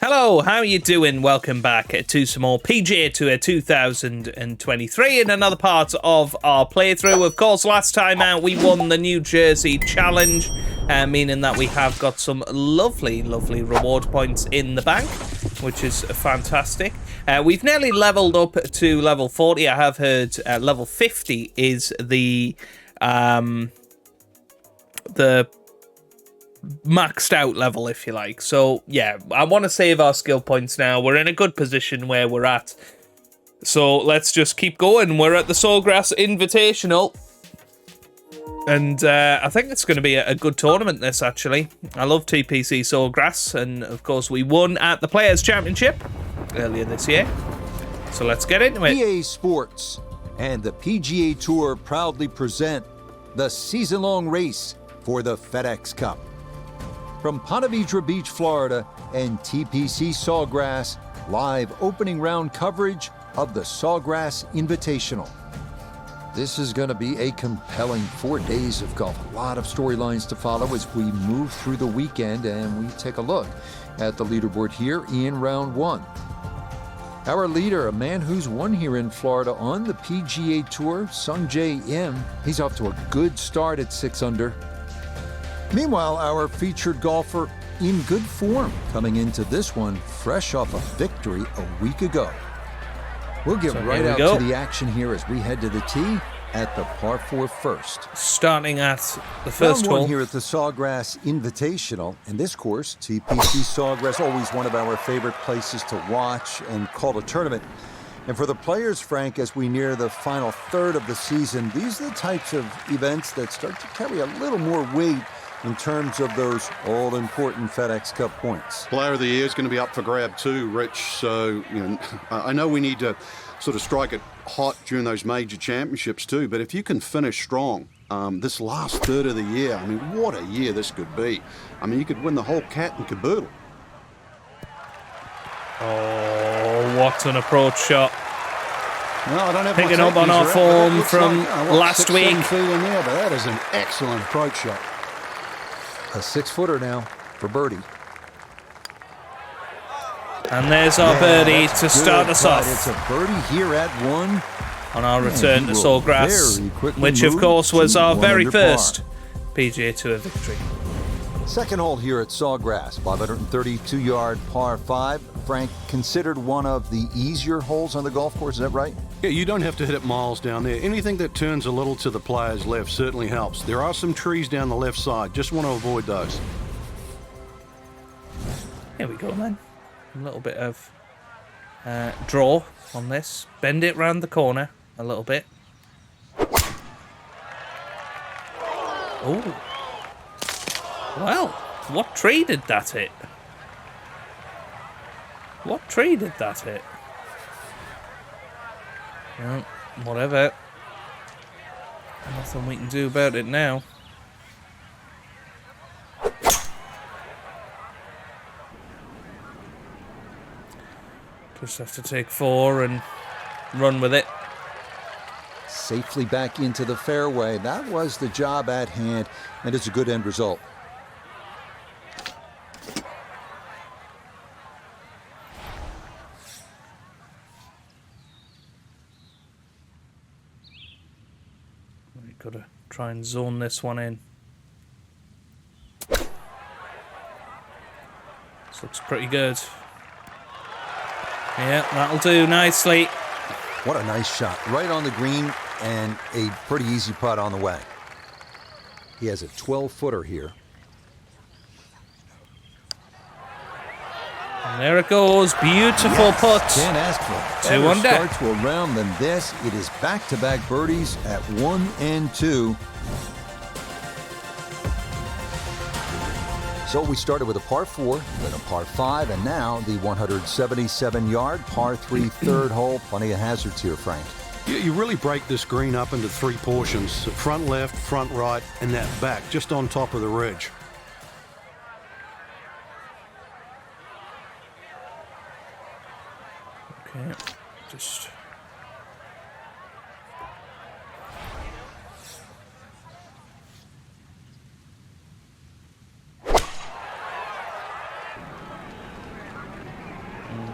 Hello, how you doing? Welcome back to some more PGA Tour 2023 in another part of our playthrough. Of course, last time out we won the New Jersey Challenge, meaning that we have got some lovely reward points in the bank, which is fantastic. We've nearly leveled up to level 40. I have heard level 50 is the maxed out level, if you like. So yeah, I want to save our skill points now. We're in a good position where we're at, so let's just keep going. We're at the Sawgrass Invitational, and I think it's going to be a good tournament, this, actually. I love TPC Sawgrass, and of course we won at the Players Championship earlier this year, so let's get into it. EA Sports and the PGA Tour proudly present the season-long race for the FedEx Cup. From Ponte Vedra Beach, Florida, and TPC Sawgrass, live opening round coverage of the Sawgrass Invitational. This is going to be a compelling 4 days of golf. A lot of storylines to follow as we move through the weekend, and we take a look at the leaderboard here in round one. Our leader, a man who's won here in Florida on the PGA Tour, Sungjae Im. He's off to a good start at 6 under. Meanwhile, our featured golfer in good form, coming into this one fresh off a victory a week ago. We'll get right out to the action here as we head to the tee at the par 4 first. Starting at the first hole here at the Sawgrass Invitational. And this course, TPC Sawgrass, always one of our favorite places to watch and call a tournament. And for the players, Frank, as we near the final third of the season, these are the types of events that start to carry a little more weight in terms of those all-important FedEx Cup points. Player of the Year is going to be up for grab too, Rich. So, I know we need to sort of strike it hot during those major championships too, but if you can finish strong this last third of the year, I mean, what a year this could be. I mean, you could win the whole cat and caboodle. Oh, what an approach shot. No, I don't have picking up on our form from last week. Feeling there, but that is an excellent approach shot. A 6-footer now for birdie. And there's our birdie to start us off. It's a birdie here at 1. On our return to Sawgrass, which of course was our very first PGA Tour victory. Second hole here at Sawgrass, 532-yard par 5. Frank, considered one of the easier holes on the golf course, is that right? Yeah, you don't have to hit it miles down there. Anything that turns a little to the player's left certainly helps. There are some trees down the left side. Just want to avoid those. Here we go, man. A little bit of draw on this. Bend it round the corner a little bit. Oh. Well, what tree did that hit? What tree did that hit? Well, whatever. Nothing we can do about it now. Just have to take 4 and run with it. Safely back into the fairway. That was the job at hand, and it's a good end result. Got to try and zone this one in. This looks pretty good. Yeah, that'll do nicely. What a nice shot. Right on the green and a pretty easy putt on the way. He has a 12-footer here. And there it goes. Beautiful putt. Can't ask for 2 under. Start to a round than this. It is back-to-back birdies at 1 and 2. So we started with a par 4, then a par 5, and now the 177-yard par 3 third hole. Plenty of hazards here, Frank. You really break this green up into 3 portions: front left, front right, and that back, just on top of the ridge. Okay, just...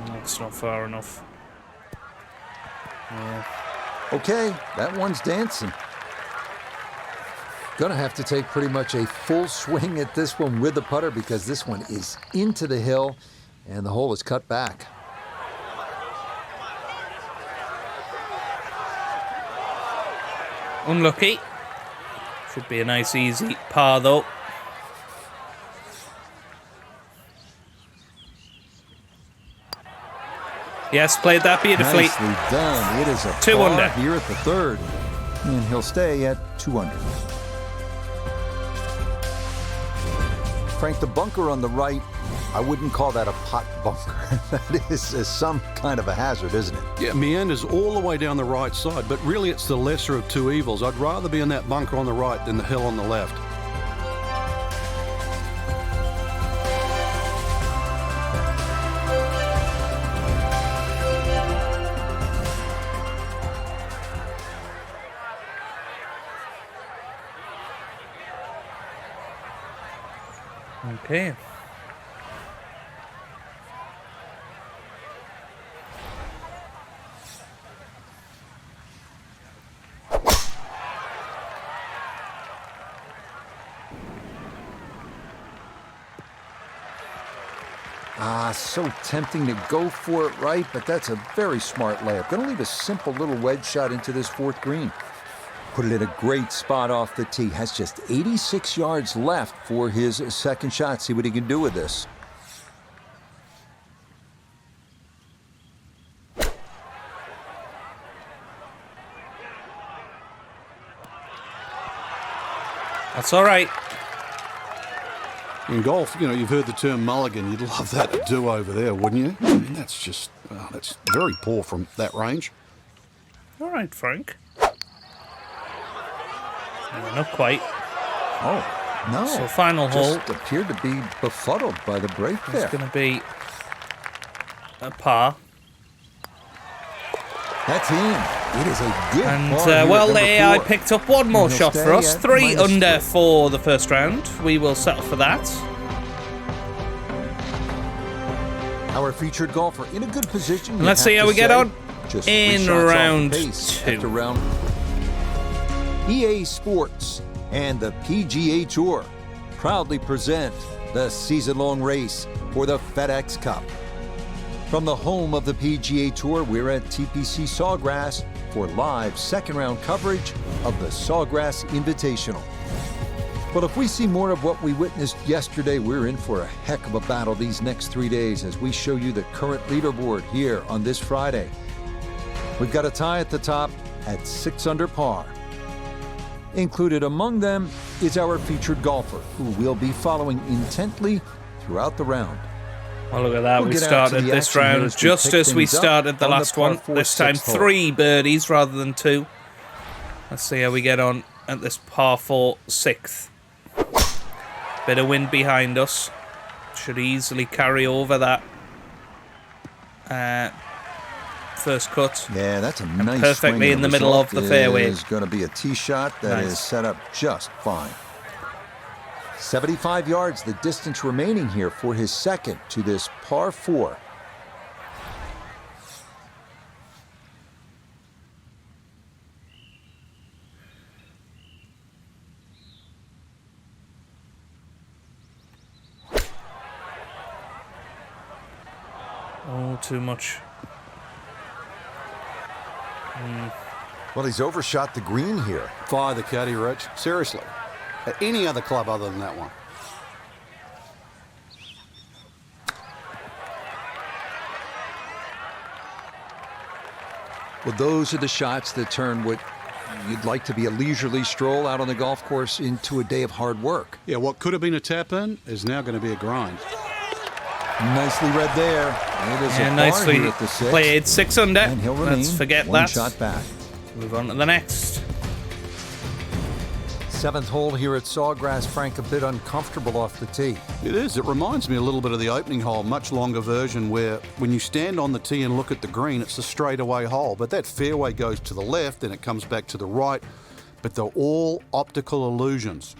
That's not far enough. Yeah. Okay, that one's dancing. Gonna have to take pretty much a full swing at this one with the putter because this one is into the hill and the hole is cut back. Unlucky. Should be a nice easy par though. Yes, played that beautifully. Nicely done. It is a 2 par under here at the third, and he'll stay at 2 under. Frank, the bunker on the right, I wouldn't call that a pot bunker. That is some kind of a hazard, isn't it? Yeah, meanders all the way down the right side, but really it's the lesser of two evils. I'd rather be in that bunker on the right than the hill on the left. Okay. So tempting to go for it right, but that's a very smart layup. Gonna leave a simple little wedge shot into this fourth green. Put it in a great spot off the tee. Has just 86 yards left for his second shot. See what he can do with this. That's all right. In golf, you know, you've heard the term mulligan. You'd love that to do over there, wouldn't you? I mean, that's just, that's very poor from that range. All right, Frank. No, not quite. Oh, no. So final hole. Just appeared to be befuddled by the break there. It's going to be a par. That's in. It is a good And, par here well, at the number AI 4. picked up one more And he'll shot for stay us. at 3 under -3. for the first round. We will settle for that. Our featured golfer in a good position. And let's see how we get on Just in 3 shots off the round pace 2. after round. EA Sports and the PGA Tour proudly present the season-long race for the FedEx Cup. From the home of the PGA Tour, we're at TPC Sawgrass for live second-round coverage of the Sawgrass Invitational. Well, if we see more of what we witnessed yesterday, we're in for a heck of a battle these next 3 days as we show you the current leaderboard here on this Friday. We've got a tie at the top at 6 under par. Included among them is our featured golfer, who we'll be following intently throughout the round. Well, look at that. We'll We get out to started the this action here round as we just pick as we things up started the on the last par one. 4 This time, sixth hole. 3 birdies rather than 2. Let's see how we get on at this par 4 6th. Bit of wind behind us. Should easily carry over that first cut. Yeah, that's a nice perfectly swing. in the middle of the fairway. Is going to be a tee shot that Nice. is set up just fine. 75 yards, the distance remaining here for his second to this par 4. Oh, too much. Well, he's overshot the green here. Fire the caddy, Rich. Seriously. At any other club other than that one. Well, those are the shots that turn what you'd like to be a leisurely stroll out on the golf course into a day of hard work. Yeah, what could have been a tap-in is now going to be a grind. Nicely read there. It is a And par nicely here at the 6th, played. 6 under. and he'll remain Let's forget one that. shot back. Move on to the next. 7th hole here at Sawgrass. Frank, a bit uncomfortable off the tee. It is. It reminds me a little bit of the opening hole, much longer version, where when you stand on the tee and look at the green, it's a straightaway hole. But that fairway goes to the left and it comes back to the right. But they're all optical illusions.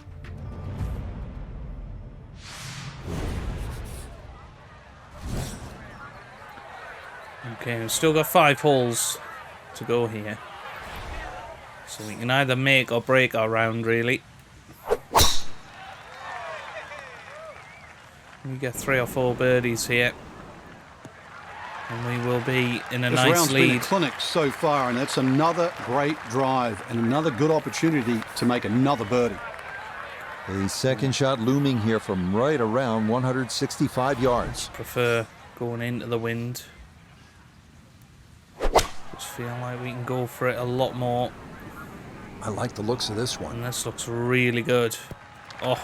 Okay, we've still got 5 holes to go here. So we can either make or break our round, really. We get 3 or 4 birdies here. And we will be in a This nice round's lead. been a clinic so far, and that's another great drive and another good opportunity to make another birdie. A second shot looming here from right around 165 yards. Prefer going into the wind. Just feel like we can go for it a lot more. I like the looks of this one. And this looks really good. Oh,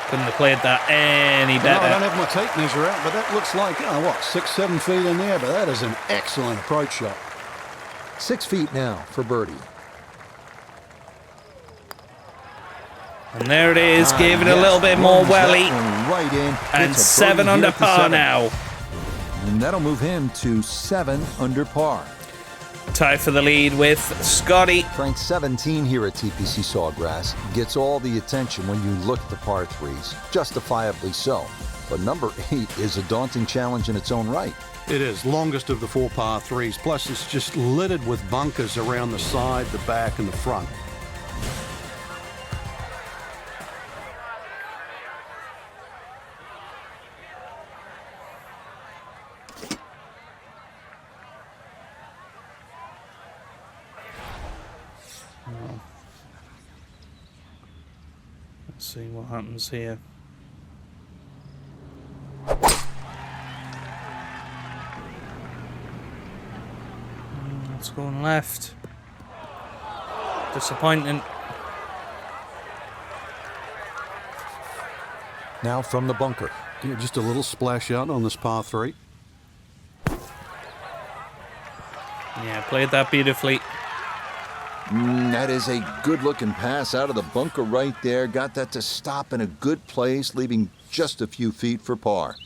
couldn't have played that any No, better. I don't have my tape measure out, but that looks like, 6-7 feet in there, but that is an excellent approach shot. 6 feet now for birdie. And there it is, gave it a Yes, little bit more runs that welly. one right in. And It's a 7 birdie under here at the par 7. now. And that'll move him to 7 under par. Tie for the lead with Scottie. Frank 17 here at TPC Sawgrass gets all the attention when you look at the par 3s, justifiably so. But number 8 is a daunting challenge in its own right. It is longest of the 4 par 3s, plus it's just littered with bunkers around the side, the back, and the front. Let's see what happens here. It's going left. Disappointing. Now from the bunker. Yeah, just a little splash out on this par 3. Yeah, played that beautifully. That is a good-looking pass out of the bunker right there. Got that to stop in a good place, leaving just a few feet for par.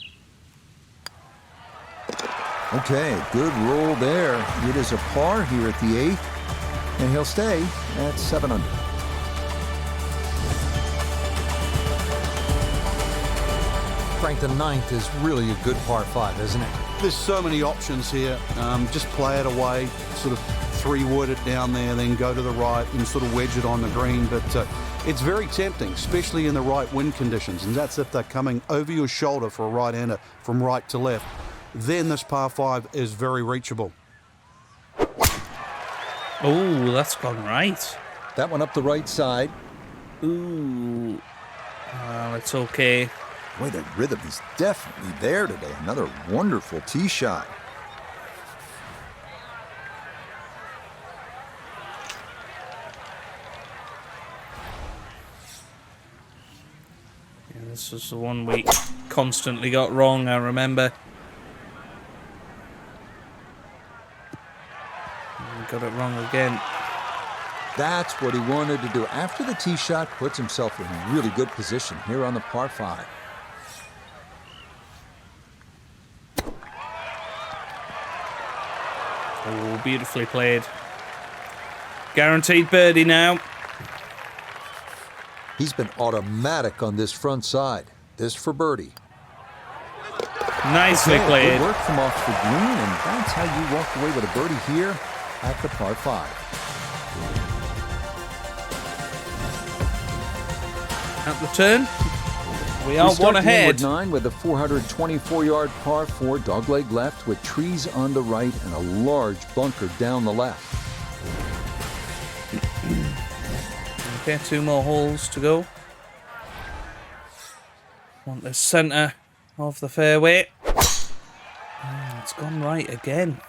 Okay, good roll there. It is a par here at the 8th, and he'll stay at 7 under. Frank, the 9th is really a good par 5, isn't it? There's so many options here. Just play it away, sort of 3-wood it down there, then go to the right and sort of wedge it on the green. But it's very tempting, especially in the right wind conditions. And that's if they're coming over your shoulder for a right-hander from right to left. Then this par 5 is very reachable. Oh, that's gone right. That one up the right side. Ooh. Well, it's okay. Boy, the rhythm is definitely there today. Another wonderful tee shot. Yeah, this was the one we constantly got wrong, I remember. We got it wrong again. That's what he wanted to do. After the tee shot, puts himself in a really good position here on the par 5. Oh, beautifully played. Guaranteed birdie now. He's been automatic on this front side. This for birdie. Nicely Okay, played. good work from off the green, and that's how you walk away with a birdie here at the par 5. At the turn. We are one ahead. 9 with a 424-yard par 4, dogleg left with trees on the right and a large bunker down the left. Okay, 2 more holes to go. Want the centre of the fairway. Oh, it's gone right again.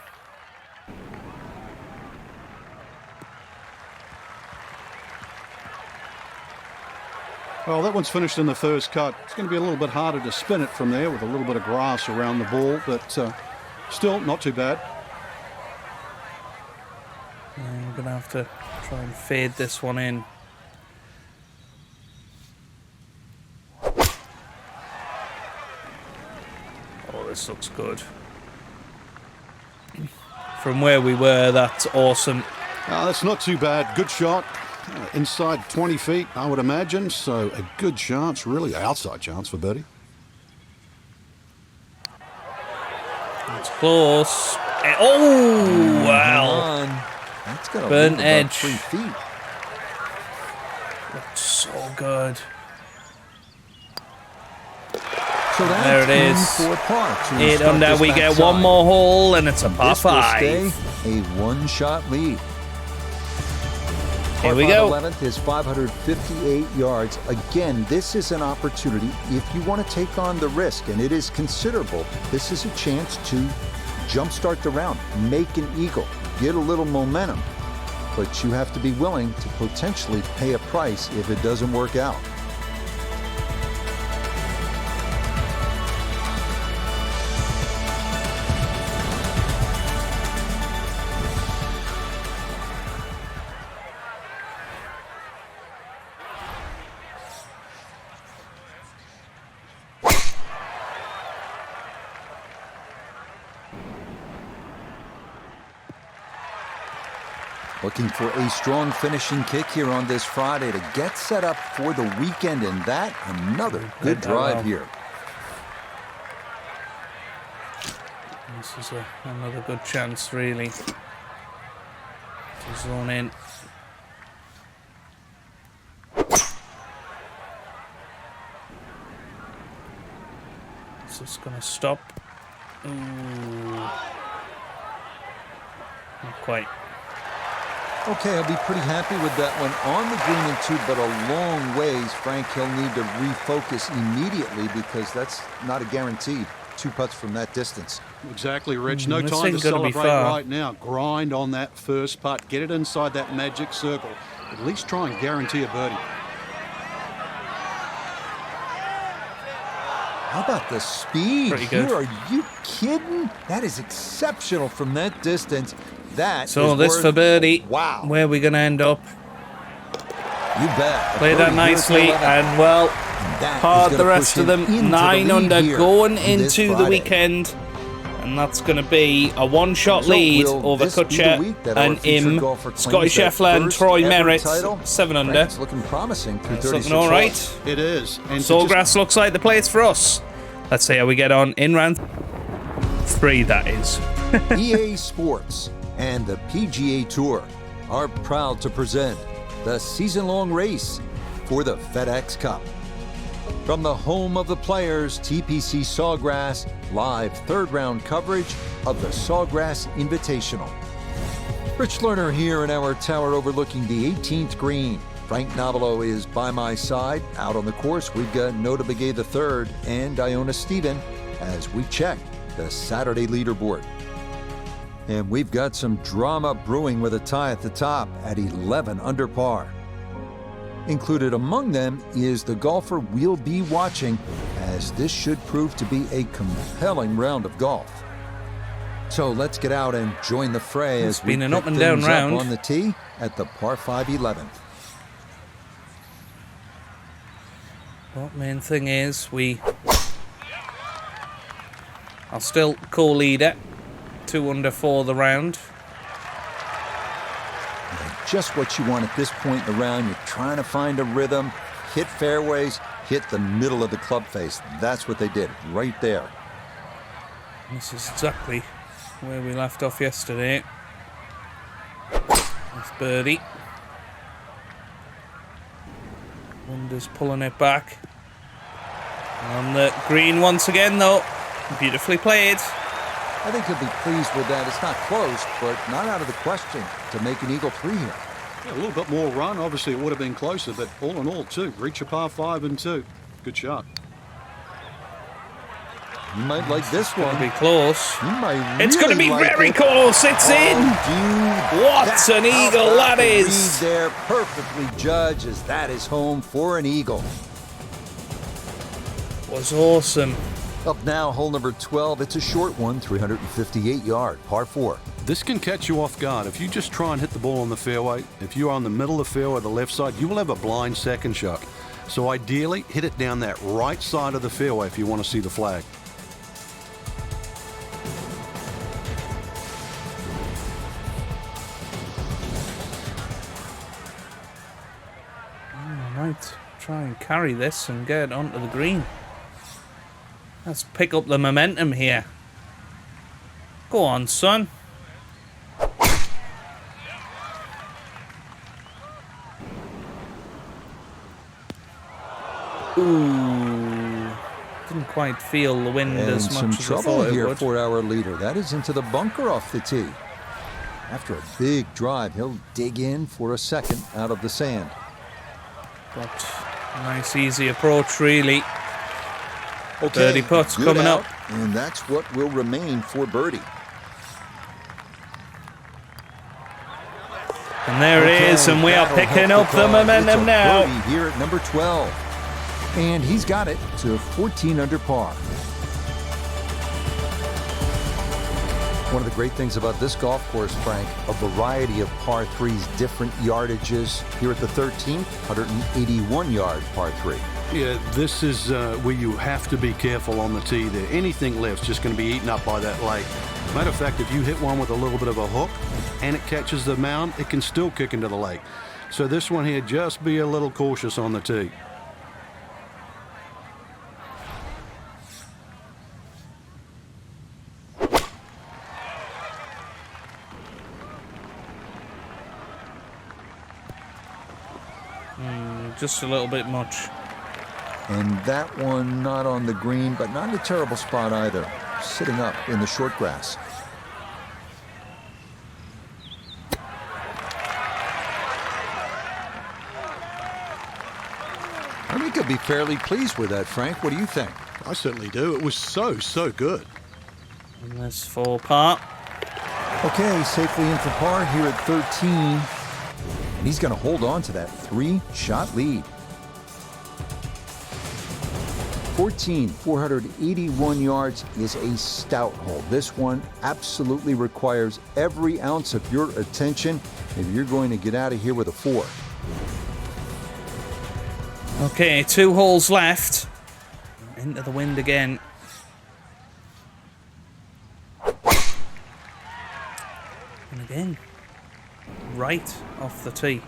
Well, that one's finished in the first cut. It's going to be a little bit harder to spin it from there with a little bit of grass around the ball, but still not too bad. We're going to have to try and fade this one in. Oh, this looks good. From where we were, that's awesome. That's not too bad. Good shot. Inside 20 feet, I would imagine. So a good chance, really outside chance for birdie. It's close. Oh, wow. That's going to Burnt edge. 3 feet. Looks so good. So that's there it is. 8 under. We get one more hole, and it's a par 5. A one-shot lead. Here we go. 11th is 558 yards. Again, this is an opportunity if you want to take on the risk, and it is considerable. This is a chance to jumpstart the round, make an eagle, get a little momentum, but you have to be willing to potentially pay a price if it doesn't work out. Looking for a strong finishing kick here on this Friday to get set up for the weekend, and that another good drive here. This is another good chance, really, to zone in. Is this going to stop? Ooh. Not quite. Okay, I'll be pretty happy with that one on the green and 2, but a long ways. Frank, he'll need to refocus immediately because that's not a guarantee. 2 putts from that distance. Exactly, Rich. No time to celebrate right now. Grind on that first putt. Get it inside that magic circle. At least try and guarantee a birdie. How about the speed? Pretty good. Here, are you kidding? That is exceptional from that distance. That so is this for birdie. Wow. Where are we going to end up? You bet. Play that nicely, and well, hard the rest of them. 9 under going into the weekend. And that's going to be a one-shot lead over Kutcher and Im, Scottie Scheffler and Troy Merritt, 7 under. It's looking promising through 36 looking all right. It is. And Sawgrass looks like the place for us. Let's see how we get on in round 3, that is. EA Sports and the PGA Tour are proud to present the season-long race for the FedEx Cup. From the home of the players, TPC Sawgrass, live third-round coverage of the Sawgrass Invitational. Rich Lerner here in our tower overlooking the 18th green. Frank Nobilo is by my side. Out on the course, we've got Nota Begay III and Iona Stephen as we check the Saturday leaderboard. And we've got some drama brewing with a tie at the top at 11 under par. Included among them is the golfer we'll be watching, as this should prove to be a compelling round of golf. So let's get out and join the fray as we pick an up and down round on the tee at the par 5 11th. Well, main thing is I'll still co-leader, 2 under for the round. Just what you want at this point in the round. You're trying to find a rhythm, hit fairways, hit the middle of the club face. That's what they did right there. This is exactly where we left off yesterday. That's birdie. Wonders pulling it back. On the green once again, though. Beautifully played. I think he'll be pleased with that. It's not close, but not out of the question to make an eagle 3 here. Yeah, a little bit more run. Obviously, it would have been closer, but all in all, 2. Reach a par 5 and 2. Good shot. You might like this one. It's going to be close. You might it's going to be like very it. close. It's in. Dude, what an eagle that is. The read there perfectly judged, as that is home for an eagle. Was awesome. Up now, hole number 12. It's a short one, 358-yard, par 4. This can catch you off guard. If you just try and hit the ball on the fairway, if you're on the middle of the fairway, the left side, you will have a blind second shot. So ideally, hit it down that right side of the fairway if you want to see the flag. I might try and carry this and get it onto the green. Let's pick up the momentum here. Go on, son. Ooh. Didn't quite feel the wind as much some as I trouble thought it here would. for our leader. That is into the bunker off the tee. After a big drive, he'll dig in for a second out of the sand. But a nice, easy approach, really. Okay, Birdie putt's good coming out, up. and that's what will remain for birdie. And there it is, and we are that'll picking help up the the cause. momentum It's a now. birdie here at number 12. And he's got it to 14 under par. One of the great things about this golf course, Frank, a variety of par 3s, different yardages. Here at the 13th, 181-yard par 3. Yeah, this is where you have to be careful on the tee there. Anything left's just going to be eaten up by that lake. Matter of fact, if you hit one with a little bit of a hook and it catches the mound, it can still kick into the lake. So this one here, just be a little cautious on the tee. Just a little bit much. And that one not on the green, but not in a terrible spot either. Sitting up in the short grass. I think I'd be fairly pleased with that, Frank. What do you think? I certainly do. It was so good. And this for par. Okay, safely in for par here at 13. And he's going to hold on to that 3-shot lead. 481 yards is a stout hole. This one absolutely requires every ounce of your attention if you're going to get out of here with a 4. Okay, 2 holes left. Into the wind again. And again. Right off the tee.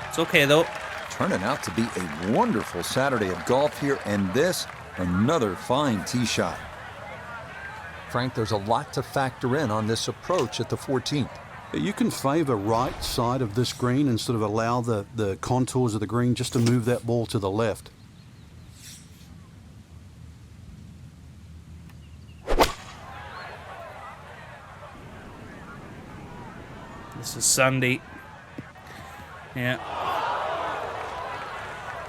It's okay though. Turning out to be a wonderful Saturday of golf here, and this, another fine tee shot. Frank, there's a lot to factor in on this approach at the 14th. You can favor right side of this green and sort of allow the contours of the green just to move that ball to the left. This is Sandy. Yeah.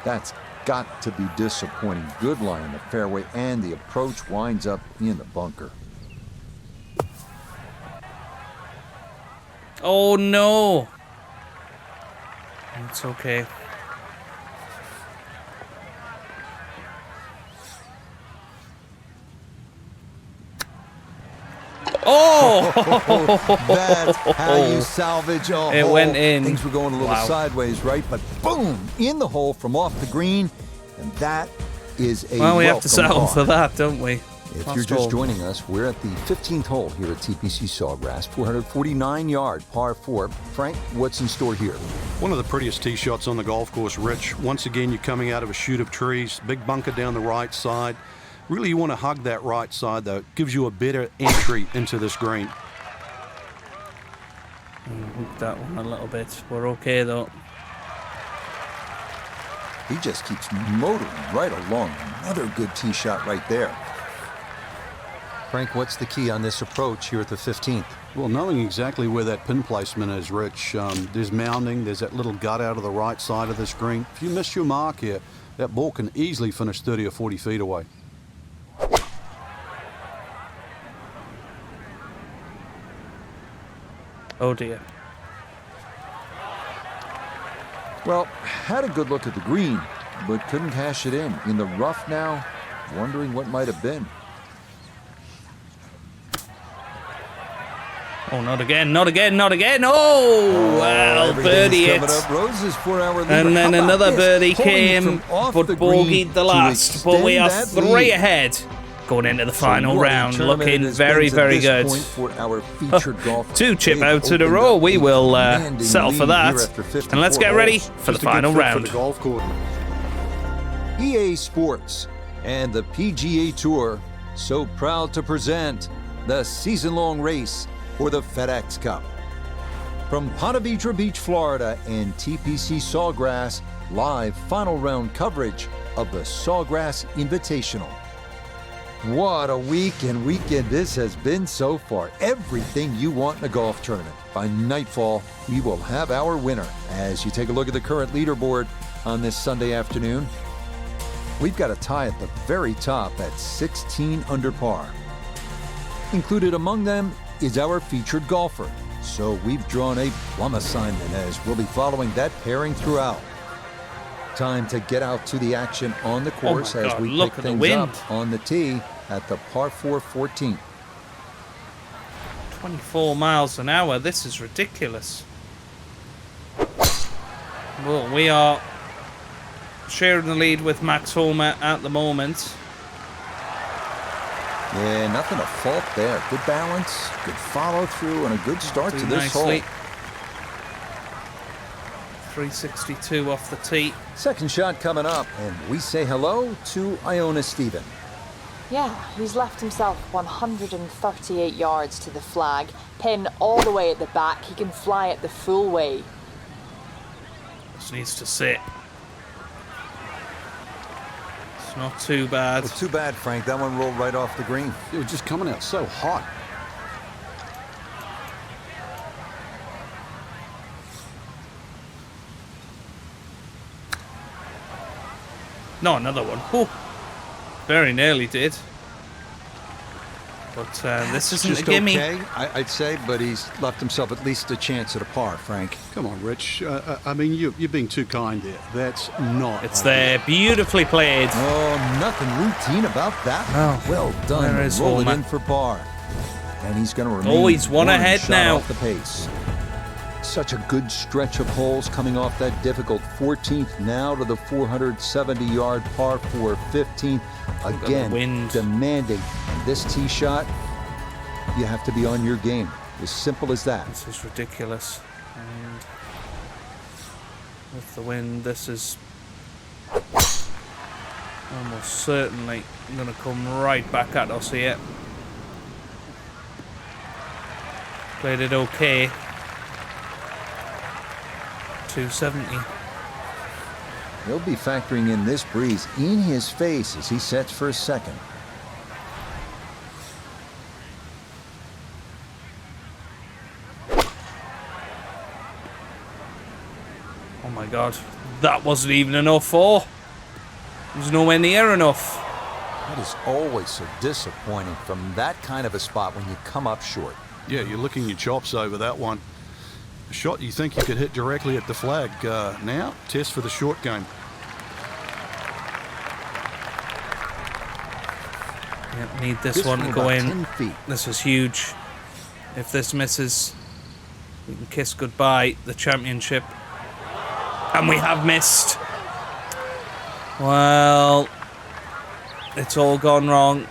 That's got to be disappointing. Good line in the fairway, and the approach winds up in the bunker. Oh no. It's okay. Oh! That's how you salvage a hole. It went in. Things were going a little Wow. sideways, right? But boom, in the hole from off the green, and that is a Well, we have to welcome settle call. for that, don't we? If Last you're just hole. joining us, we're at the 15th hole here at TPC Sawgrass, 449-yard par 4. Frank, what's in store here? One of the prettiest tee shots on the golf course, Rich. Once again, you're coming out of a chute of trees, big bunker down the right side. Really, you want to hug that right side, though. It gives you a better entry into this green. Hooked that one a little bit. We're okay though. He just keeps motoring right along. Another good tee shot right there. Frank, what's the key on this approach here at the 15th? Well, knowing exactly where that pin placement is, Rich, there's mounding, there's that little gut out of the right side of this green. If you miss your mark here, that ball can easily finish 30 or 40 feet away. Oh dear. Well, had a good look at the green, but couldn't cash it in. In the rough now, wondering what might have been. Oh, not again, not again, not again. Oh, well, birdie it. Coming up. Roses 4-hour leader. And then How about another this? birdie Pulling came, from off but the green bogeyed the to last. But we are extend that 3 lead. ahead going into the final So what a round. tournament Looking it has very, been to very this good. point for our featured golf. 2 chip They've outs in a opened row. up We a will commanding settle for lead that. here after 54 And let's get ready holes. for the Just a good final fit round. For the golf course. EA Sports and the PGA Tour so proud to present the season-long race for the FedEx Cup. From Ponte Vedra Beach, Florida, and TPC Sawgrass, live final round coverage of the Sawgrass Invitational. What a week and weekend this has been so far. Everything you want in a golf tournament. By nightfall, we will have our winner. As you take a look at the current leaderboard on this Sunday afternoon, we've got a tie at the very top at 16 under par. Included among them is our featured golfer. So we've drawn a plum assignment as we'll be following that pairing throughout. Time to get out to the action on the course as we pick things up on the tee at the par 4 14th. 24 miles an hour. This is ridiculous. Well, we are sharing the lead with Max Homer at the moment. Yeah, nothing to fault there. Good balance, good follow through, and a good start to this hole. 362 off the tee. Second shot coming up, and we say hello to Iona Stephen. Yeah, he's left himself 138 yards to the flag. Pin all the way at the back. He can fly it the full way. Just needs to sit. It's not too bad. Well, too bad, Frank. That one rolled right off the green. It was just coming out so hot. No, another one. Oh, very nearly did. But this isn't just a gimme. Okay, I'd say, but he's left himself at least a chance at a par, Frank. Come on, Rich. I mean, you're being too kind there. That's not. It's there. Beautifully played. Oh, nothing routine about that. Oh, well done. there is Roll it Homer. in for par. And he's going to remain Oh, he's one ahead shot now. Off the pace. Such a good stretch of holes coming off that difficult 14th now to the 470-yard par 4 15th. Again, demanding this tee shot. You have to be on your game. As simple as that. This is ridiculous. And with the wind, this is almost certainly going to come right back at us here. Played it okay. 270. He'll be factoring in this breeze in his face as he sets for a second. Oh my god, that wasn't even enough for. It was nowhere near enough. That is always so disappointing from that kind of a spot when you come up short. Yeah, you're licking your chops over that one. A shot you think you could hit directly at the flag. Now, test for the short game. Yep, need this one to go in. 10 feet. This is huge. If this misses, we can kiss goodbye the championship. And we have missed. Well, it's all gone wrong.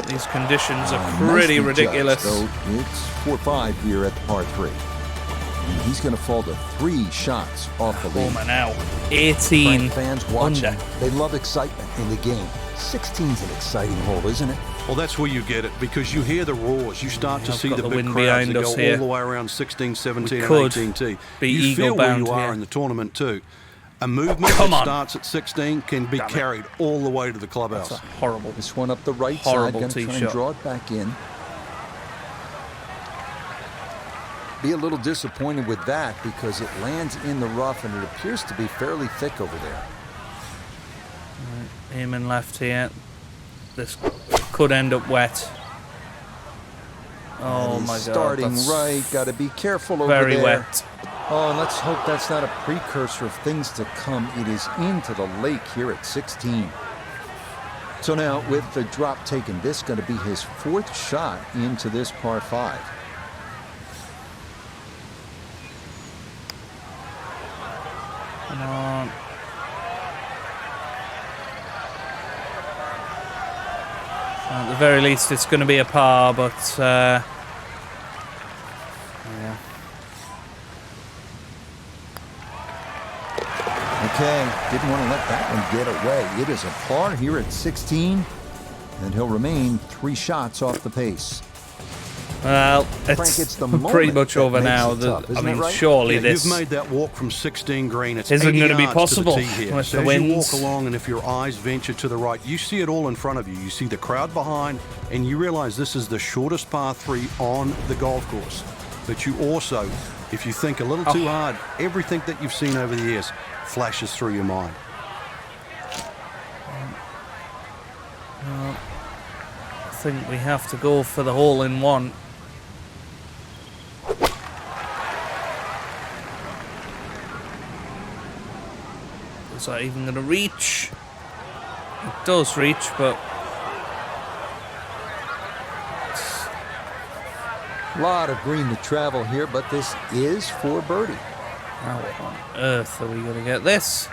These conditions are pretty Nicely ridiculous. judged, though. It's 4-5 here at the par 3. And he's going to fall to 3 shots off the lead. Homer now. 18 Frank fans watching, under. they love excitement in the game. 16's an exciting hole, isn't it? Well, that's where you get it, because you hear the roars. You start to I've see got the the big wind crowds behind that go us all here. the way around 16, 17, We and could 18T. be You feel where eagle-bound you are here. in the tournament, too. A movement Come that on. starts at 16 can be Damn it. carried all the way to the clubhouse. That's a horrible. This one up the right Horrible side, going to tee try shot. and draw it back in. Be a little disappointed with that because it lands in the rough and it appears to be fairly thick over there. Aiming left here. This could end up wet. Oh And my he's god. starting that's right. Got to be careful over very there. wet. Oh, and let's hope that's not a precursor of things to come. It is into the lake here at 16. So now, with the drop taken, this is going to be his 4th shot into this par 5. Come on. At the very least, it's going to be a par, but yeah. Okay, didn't want to let that one get away. It is a par here at 16. and he'll remain 3 shots off the pace. Well, Frank, it's the pretty moment much that over makes now. it tough, I isn't mean, it right? surely Yeah, this you've made that walk from 16 green. It's isn't 80 going to be yards possible to the tee here. with So the as you winds. walk along, and if your eyes venture to the right, you see it all in front of you. You see the crowd behind, and you realize this is the shortest par 3 on the golf course. But you also, if you think a little too hard, everything that you've seen over the years flashes through your mind. Well, I think we have to go for the hole-in-one. Is that even going to reach? It does reach, but A lot of green to travel here, but this is for birdie. how on earth are we going to get this?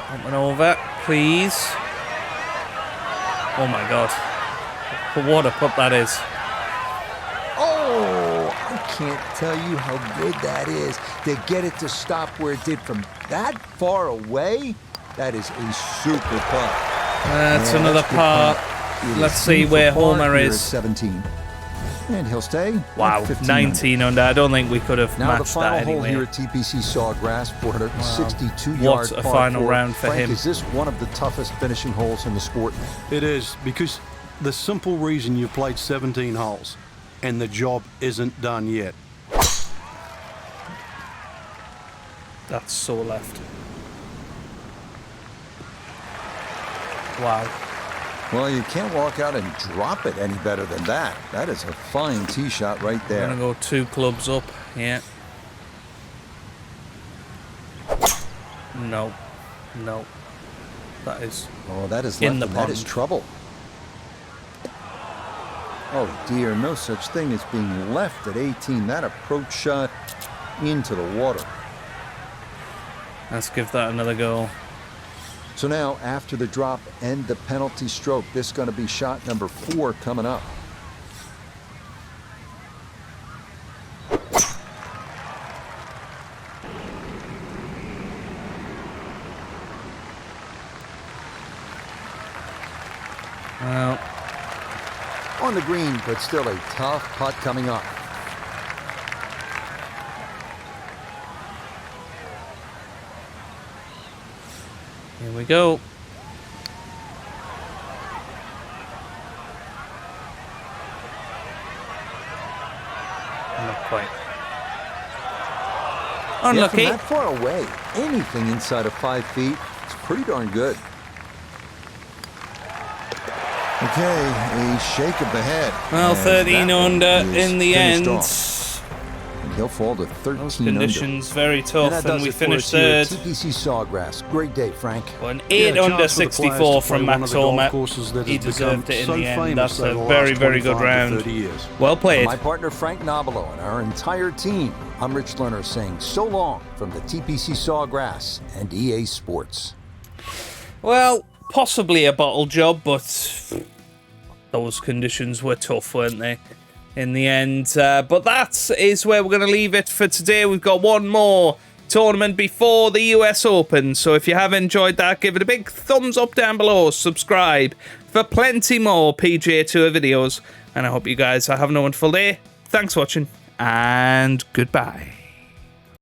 Coming over, please. Oh my god. What a putt that is. Oh, I can't tell you how good that is. To get it to stop where it did from that far away, that is a super putt. That's Yeah, another that's good par. putt. It Let's is see in for where par Homer here at is. 17. And he'll stay. Wow, at 15 19 under. I don't think we could have Now the matched final that hole anyway. here at TPC Sawgrass, 462 What yards. a par final 4. round for Frank, him. Is this one of the toughest finishing holes in the sport? It is, because the simple reason you've played 17 holes and the job isn't done yet. That's so left. Wow. Well, you can't walk out and drop it any better than that. That is a fine tee shot right I'm there. gonna go 2 clubs up. Yeah. No. No. That is. Oh, that is In left, the and that is pond. trouble. Oh dear, no such thing as being left at 18. That approach shot into the water. Let's give that another go. So now, after the drop and the penalty stroke, this is going to be shot number 4 coming up. Well, On the green, but still a tough putt coming up. here we go. Not quite. Yeah, Unlucky. from that far away, anything inside of 5 feet, it's pretty darn good. Okay, a shake of the head. Well, as 13 that one under is in the finished end. off. And he'll fall to 13 Those under. conditions very And tough, that and does we it for finished us here at third. TPC Sawgrass. Great day, Frank. Well, an Yeah, 8 a under chance for the players 64 to from play one of the golf Max courses that He has become deserved it in so the end. famous That's over a the very, last very good 25 to round. 30 years. Well For played. my partner Frank Nobilo and our entire team, I'm Rich Lerner saying so long from the TPC Sawgrass and EA Sports. Well, possibly a bottle job, but those conditions were tough, weren't they? In the end. But that is where we're going to leave it for today. We've got one more tournament before the US Open. So if you have enjoyed that, give it a big thumbs up down below. Subscribe for plenty more PGA Tour videos. And I hope you guys are having a wonderful day. Thanks for watching, and goodbye.